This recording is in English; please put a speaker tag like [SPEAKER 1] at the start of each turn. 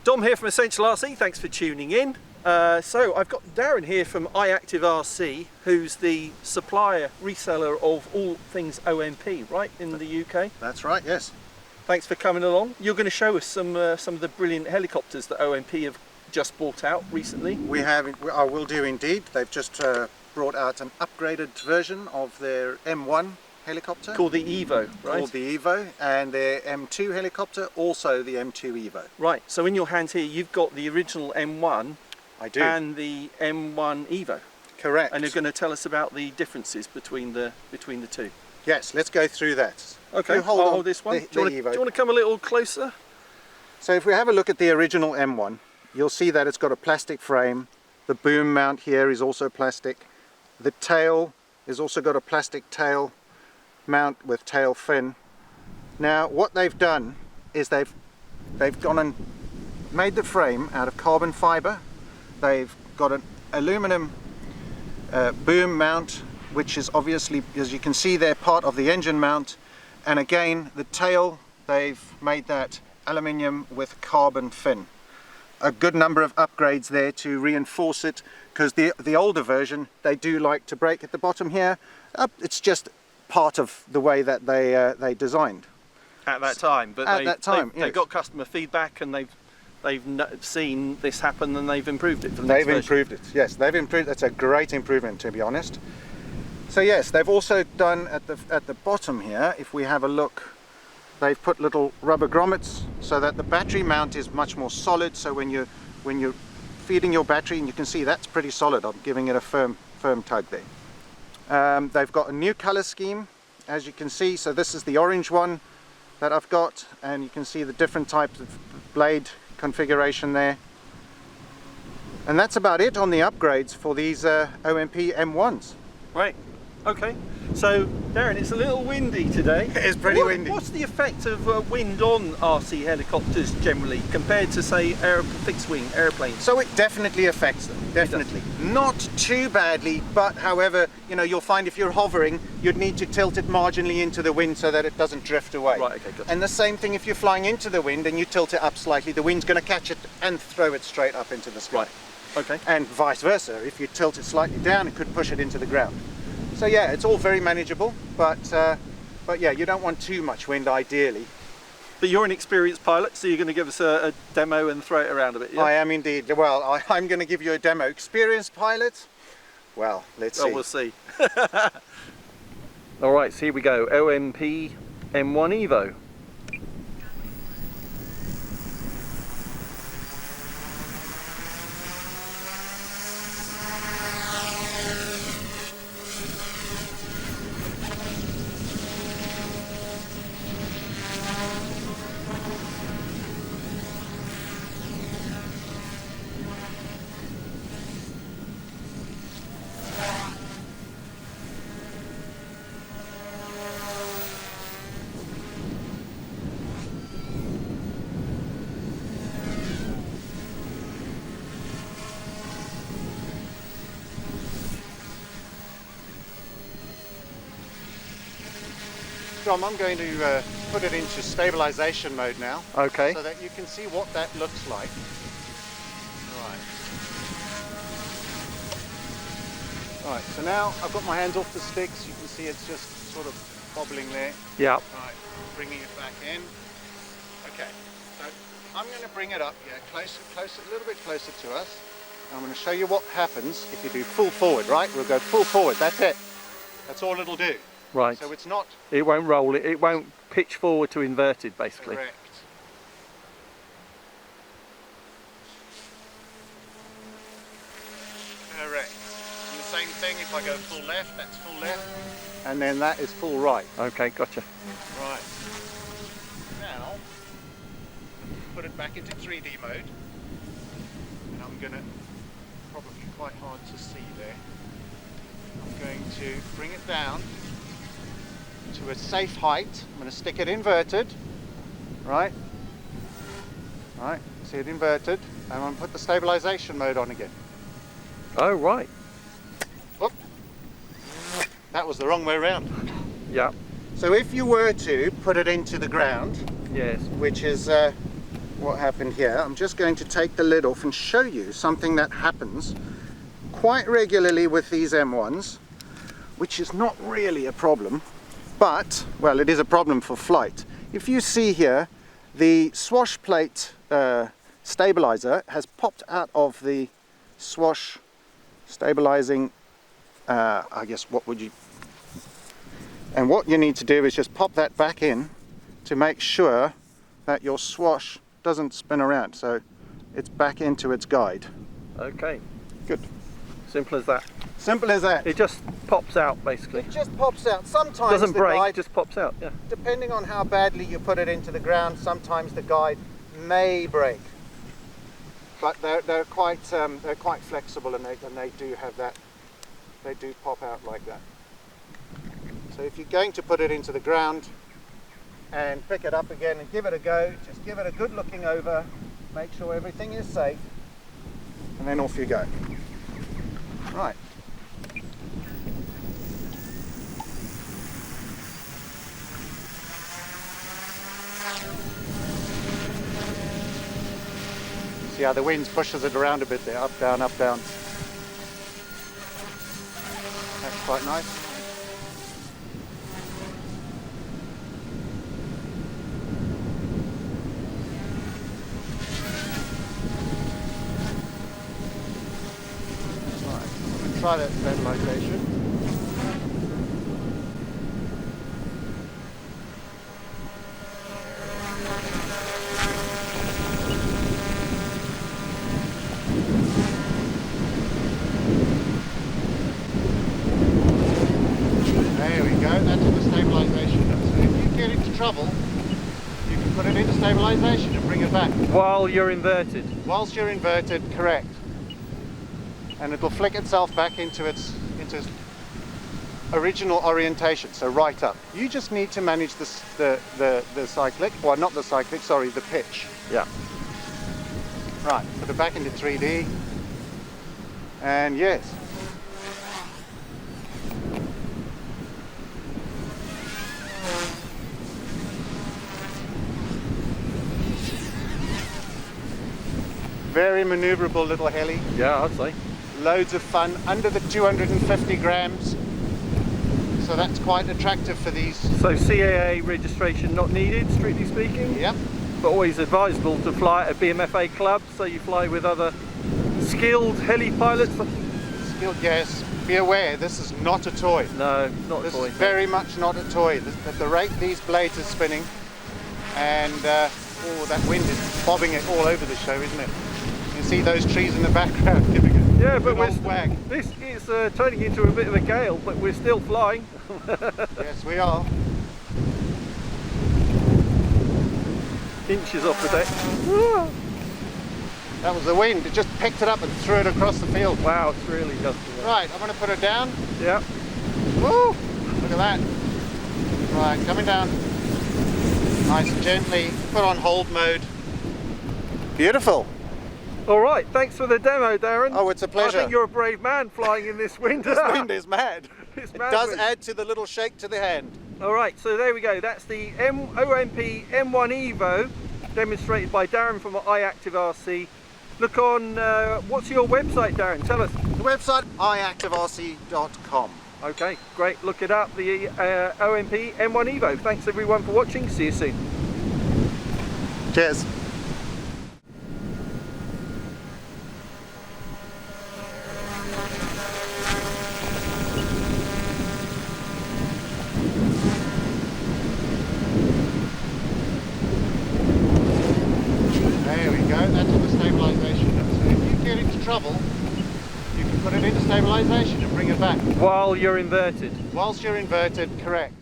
[SPEAKER 1] Dom here from Essential RC, thanks for tuning in. So I've got Daryn here from iActiveRC, who's the supplier, reseller of all things OMP, right, in the UK?
[SPEAKER 2] That's right, yes.
[SPEAKER 1] Thanks for coming along. You're going to show us some of the brilliant helicopters that OMP have just brought out recently.
[SPEAKER 2] I will do indeed. They've just brought out an upgraded version of their M1 helicopter.
[SPEAKER 1] Called the Evo, right?
[SPEAKER 2] Called the Evo, and their M2 helicopter, also the M2 Evo.
[SPEAKER 1] Right, so in your hands here you've got the original M1
[SPEAKER 2] I do.
[SPEAKER 1] and the M1 Evo.
[SPEAKER 2] Correct.
[SPEAKER 1] And you're going to tell us about the differences between the two.
[SPEAKER 2] Yes, let's go through that.
[SPEAKER 1] Okay, I'll hold this one. Do you want to come a little closer?
[SPEAKER 2] So if we have a look at the original M1, you'll see that it's got a plastic frame. The boom mount here is also plastic. The tail has also got a plastic tail mount with tail fin. Now what they've done is they've gone and made the frame out of carbon fiber. They've got an aluminum boom mount, which is obviously, as you can see there, part of the engine mount. And again, the tail, they've made that aluminium with carbon fin. A good number of upgrades there to reinforce it, because the older version, they do like to break at the bottom here. It's just part of the way that they designed
[SPEAKER 1] at that time. But
[SPEAKER 2] they
[SPEAKER 1] got customer feedback, and they've seen this happen, and they've improved it for the next
[SPEAKER 2] version. They've improved it. Yes, they've improved. That's a great improvement, to be honest. So yes, they've also done at the bottom here, if we have a look, they've put little rubber grommets so that the battery mount is much more solid. So when you're feeding your battery, and you can see that's pretty solid. I'm giving it a firm tug there. They've got a new color scheme, as you can see. So this is the orange one that I've got, and you can see the different types of blade configuration there. And that's about it on the upgrades for these OMP M1s.
[SPEAKER 1] Right. Okay, so Daryn, it's a little windy today.
[SPEAKER 2] It is pretty windy.
[SPEAKER 1] What's the effect of wind on RC helicopters generally compared to, say, fixed wing airplanes?
[SPEAKER 2] So it definitely affects them, definitely. Not too badly, but however, you know, you'll find if you're hovering, you'd need to tilt it marginally into the wind so that it doesn't drift away.
[SPEAKER 1] Right, okay, good.
[SPEAKER 2] And the same thing if you're flying into the wind and you tilt it up slightly, the wind's going to catch it and throw it straight up into the sky.
[SPEAKER 1] Right, okay.
[SPEAKER 2] And vice versa, if you tilt it slightly down, it could push it into the ground. So yeah, it's all very manageable, but yeah, you don't want too much wind ideally.
[SPEAKER 1] But you're an experienced pilot, so you're going to give us a demo and throw it around a bit, yeah?
[SPEAKER 2] I am indeed. Well, I'm going to give you a demo. Experienced pilot? Well, let's see.
[SPEAKER 1] Oh, we'll see. All right, so here we go. OMP M1 Evo.
[SPEAKER 2] Dom, I'm going to put it into stabilization mode now.
[SPEAKER 1] Okay.
[SPEAKER 2] So that you can see what that looks like. Right, so now I've got my hands off the sticks. You can see it's just sort of bobbling there.
[SPEAKER 1] Yeah.
[SPEAKER 2] Right, bringing it back in. Okay, so I'm going to bring it up here, closer, a little bit closer to us. I'm going to show you what happens if you do full forward, right? We'll go full forward, that's it. That's all it'll do.
[SPEAKER 1] Right.
[SPEAKER 2] So it's not...
[SPEAKER 1] It won't roll, it won't pitch forward to inverted, basically.
[SPEAKER 2] Correct. Correct. And the same thing, if I go full left, that's full left. And then that is full right.
[SPEAKER 1] Okay, gotcha.
[SPEAKER 2] Right. Now, put it back into 3D mode. And I'm going to, probably quite hard to see there. I'm going to bring it down to a safe height. I'm going to stick it inverted. Right. Right. See it inverted. And I'm going to put the stabilization mode on again.
[SPEAKER 1] Oh, right.
[SPEAKER 2] Whoop. That was the wrong way around.
[SPEAKER 1] Yeah.
[SPEAKER 2] So if you were to put it into the ground,
[SPEAKER 1] yes,
[SPEAKER 2] which is what happened here. I'm just going to take the lid off and show you something that happens quite regularly with these M1s, which is not really a problem, but, well, it is a problem for flight. If you see here, the swash plate stabilizer has popped out of the swash stabilizing, I guess, and what you need to do is just pop that back in to make sure that your swash doesn't spin around, so it's back into its guide.
[SPEAKER 1] Okay.
[SPEAKER 2] Good.
[SPEAKER 1] Simple as that.
[SPEAKER 2] Simple as that.
[SPEAKER 1] It just pops out, basically.
[SPEAKER 2] It just pops out. Sometimes
[SPEAKER 1] doesn't
[SPEAKER 2] the
[SPEAKER 1] break,
[SPEAKER 2] guide,
[SPEAKER 1] just pops out. Yeah.
[SPEAKER 2] depending on how badly you put it into the ground, sometimes the guide may break. But they're quite flexible, and they do have that. They do pop out like that. So if you're going to put it into the ground and pick it up again and give it a go, just give it a good looking over, make sure everything is safe, and then off you go. Right. See how the wind pushes it around a bit there, up, down, up, down. That's quite nice. Try that stabilization. There we go, that's the stabilization. So if you get into trouble, you can put it into stabilization and bring it back.
[SPEAKER 1] While you're inverted.
[SPEAKER 2] Whilst you're inverted, correct. And it will flick itself back into its original orientation, so right up. You just need to manage the cyclic, well, not the cyclic, sorry, the pitch.
[SPEAKER 1] Yeah.
[SPEAKER 2] Right, put it back into 3D, and yes. Very maneuverable little heli.
[SPEAKER 1] Yeah, I'd say.
[SPEAKER 2] Loads of fun, under the 250 grams, so that's quite attractive for these.
[SPEAKER 1] So CAA registration not needed, strictly speaking?
[SPEAKER 2] Yep.
[SPEAKER 1] But always advisable to fly at a BMFA club, so you fly with other skilled heli pilots.
[SPEAKER 2] Skilled, yes. Be aware, this is not a toy.
[SPEAKER 1] No, not
[SPEAKER 2] This
[SPEAKER 1] a toy.
[SPEAKER 2] is very much not a toy. At the rate these blades are spinning, and oh, that wind is bobbing it all over the show, isn't it? You see those trees in the background giving it.
[SPEAKER 1] Yeah, but
[SPEAKER 2] wag.
[SPEAKER 1] this is turning into a bit of a gale, but we're still flying.
[SPEAKER 2] Yes, we are.
[SPEAKER 1] Inches off the deck.
[SPEAKER 2] That was the wind. It just picked it up and threw it across the field.
[SPEAKER 1] Wow, it's really gusty.
[SPEAKER 2] Right, I'm going to put it down.
[SPEAKER 1] Yeah.
[SPEAKER 2] Woo! Look at that. Right, coming down. Nice and gently. Put on hold mode. Beautiful.
[SPEAKER 1] All right, thanks for the demo, Darren.
[SPEAKER 2] Oh, it's a pleasure.
[SPEAKER 1] I think you're a brave man flying in this wind.
[SPEAKER 2] This wind is mad.
[SPEAKER 1] It's
[SPEAKER 2] It
[SPEAKER 1] mad
[SPEAKER 2] does
[SPEAKER 1] wind.
[SPEAKER 2] add to the little shake to the hand.
[SPEAKER 1] All right, so there we go. That's the OMP M1 Evo, demonstrated by Darren from iActiveRC. Look on, what's your website, Darren? Tell us.
[SPEAKER 2] The website, iActiveRC.com.
[SPEAKER 1] Okay, great. Look it up, the OMP M1 Evo. Thanks everyone for watching. See you soon.
[SPEAKER 2] Cheers. There we go, that's on the stabilization. So if you get into trouble, you can put it into stabilization and bring it back.
[SPEAKER 1] While you're inverted.
[SPEAKER 2] Whilst you're inverted, correct.